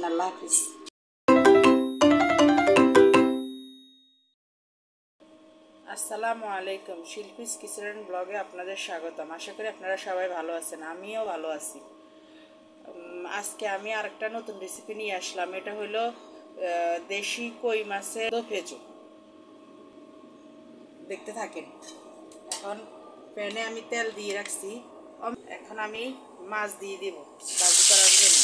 আল্লাহ হাফিজ। আসসালামু আলাইকুম, শিল্পীস কিচেন ব্লগে আপনাদের স্বাগতম। আশা করি আপনারা সবাই ভালো আছেন, আমিও ভালো আছি। আজকে আমি আরেকটা নতুন রেসিপি নিয়ে আসলাম। এটা হলো দেশি কই মাছের দোফেজু। দেখতে থাকেন। এখন প্যানে আমি তেল দিয়ে রাখছি। এখন আমি মাছ দিয়ে দেব ভাজি করার জন্য।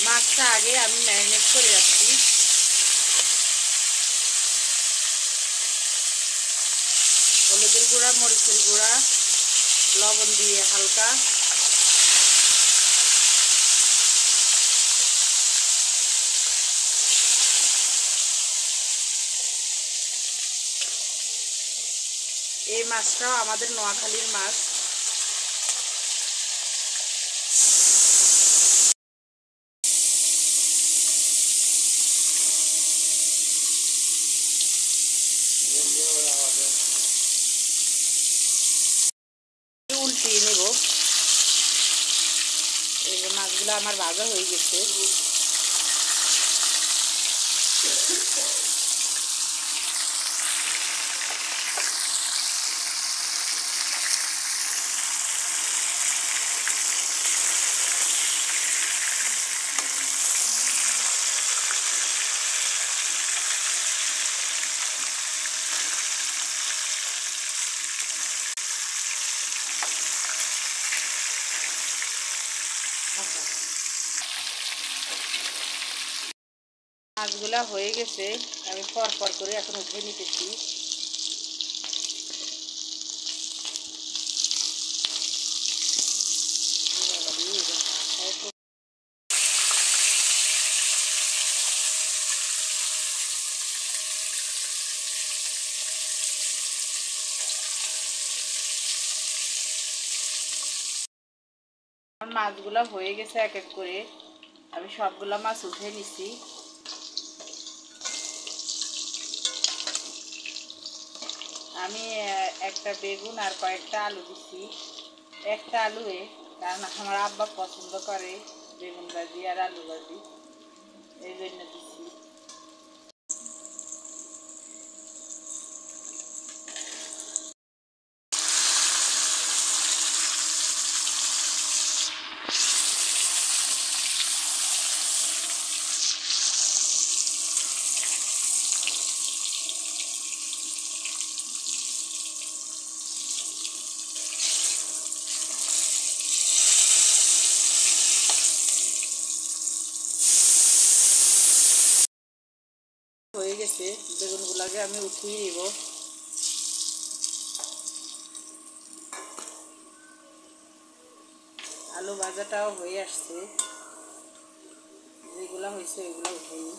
মাছটা আগে আমি ম্যারিনেট করে রাখছি। হলুদের গুঁড়া, মরিচের গুঁড়া, লবণ দিয়ে হালকা এই মাছটাও আমাদের নোয়াখালীর মাছ। উল্টিয়ে নেব। এই যে মাছগুলো আমার ভাজা হয়ে গেছে। মাছগুলা হয়ে গেছে, আমি পর করে এখন উঠে নিতেছি। মাছগুলা হয়ে গেছে এক এক করে, আমি সবগুলা মাছ উঠে নিছি। আমি একটা বেগুন আর কয়েকটা আলু দিছি। একটা আলুয়ে, কারণ আমার আব্বা পছন্দ করে বেগুন ভাজি আর আলু ভাজি, এই জন্য দিচ্ছি। হয়ে গেছে, বেগুনগুলাকে আমি উঠিয়ে নিব। আলু ভাজাটাও হয়ে আসছে, যেগুলা হয়েছে ওইগুলো উঠে নিই।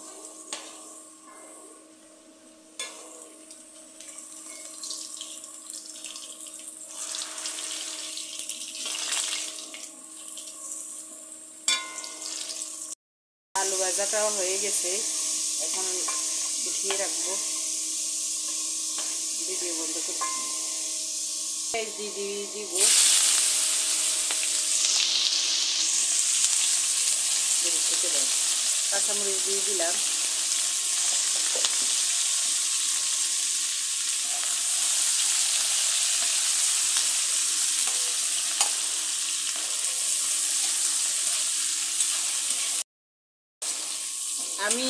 আলু ভাজাটাও হয়ে গেছে, এখন উঠিয়ে রাখবো। ভিডিও বন্ধ করছি। দিয়ে দিব কাঁচামরিচ দিয়ে দিলাম। আমি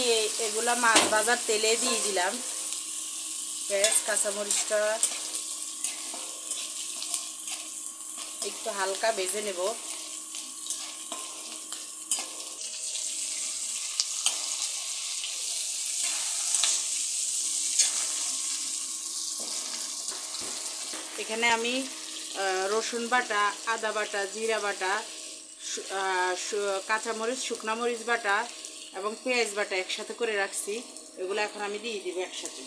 এগুলা মাছ ভাজার তেলে দিয়ে দিলাম। পেঁয়াজ কাঁচামরিচটা একটু হালকা ভেজে নেব। এখানে আমি রসুন বাটা, আদা বাটা, জিরা বাটা, কাঁচামরিচ, শুকনো মরিচ বাটা এবং পেঁয়াজ বাটা একসাথে করে রাখছি। এগুলো এখন আমি দিয়ে দিব একসাথে।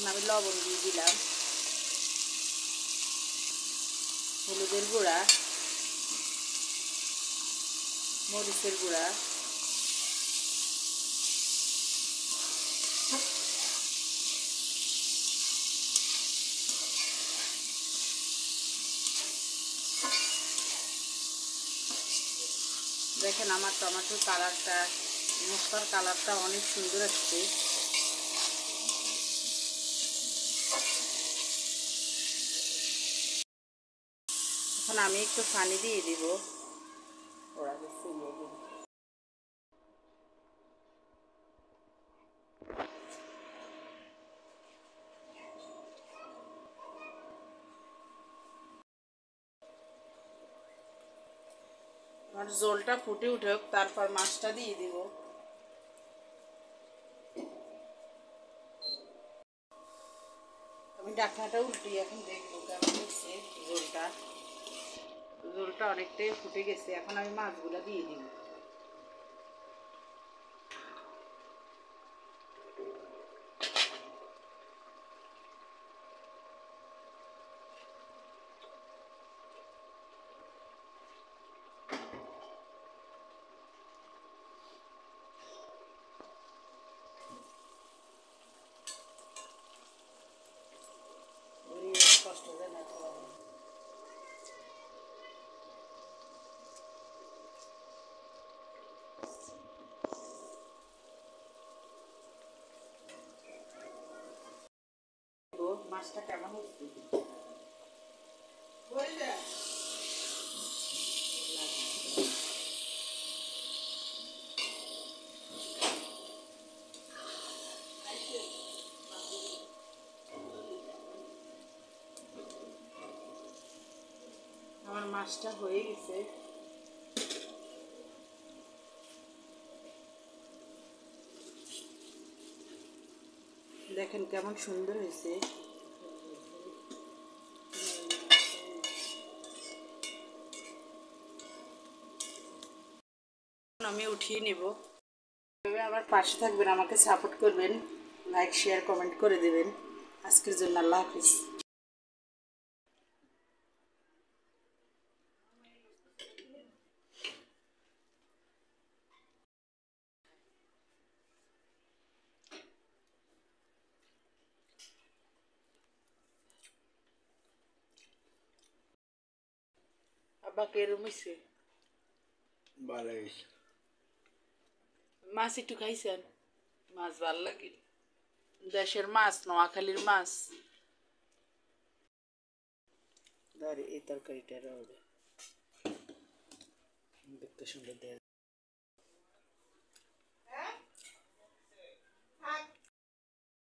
আমি লবণ দিয়ে দিলাম, হলুদের গুঁড়া, মরিচের গুঁড়া, দেখেন আমার টমেটোর কালারটা, মশলার কালারটা অনেক সুন্দর আসছে। এখন আমি একটু পানি দিয়ে দিব। ওরা আমার ঝোলটা ফুটে উঠুক, তারপর মাছটা দিয়ে দিব। আমি ঢাকনাটা উল্টিয়ে এখন দেখবো কেমন হচ্ছে ঝোলটা। ঝোলটা অনেকটাই ফুটে গেছে, এখন আমি মাছগুলো দিয়ে দিব। কষ্ট দেয় না মাছটা কেমন হচ্ছে। আমার মাছটা হয়ে গেছে। দেখেন কেমন সুন্দর হয়েছে। আমি উঠিয়ে নেব। আমার পাশে থাকবেন, আমাকে সাপোর্ট করবেন, লাইক শেয়ার কমেন্ট করে দেবেন। আজকের জন্য আল্লাহ হাফিজ। আব্বা কেরম হয়েছে? ভালো হয়েছে। মাছ একটু খাইছেন? মাছ ভালো লাগে, দেশের মাছ, নোয়াখালীর মাছ। ধরে এই তরকারিটা দেখতে সুন্দর দেখা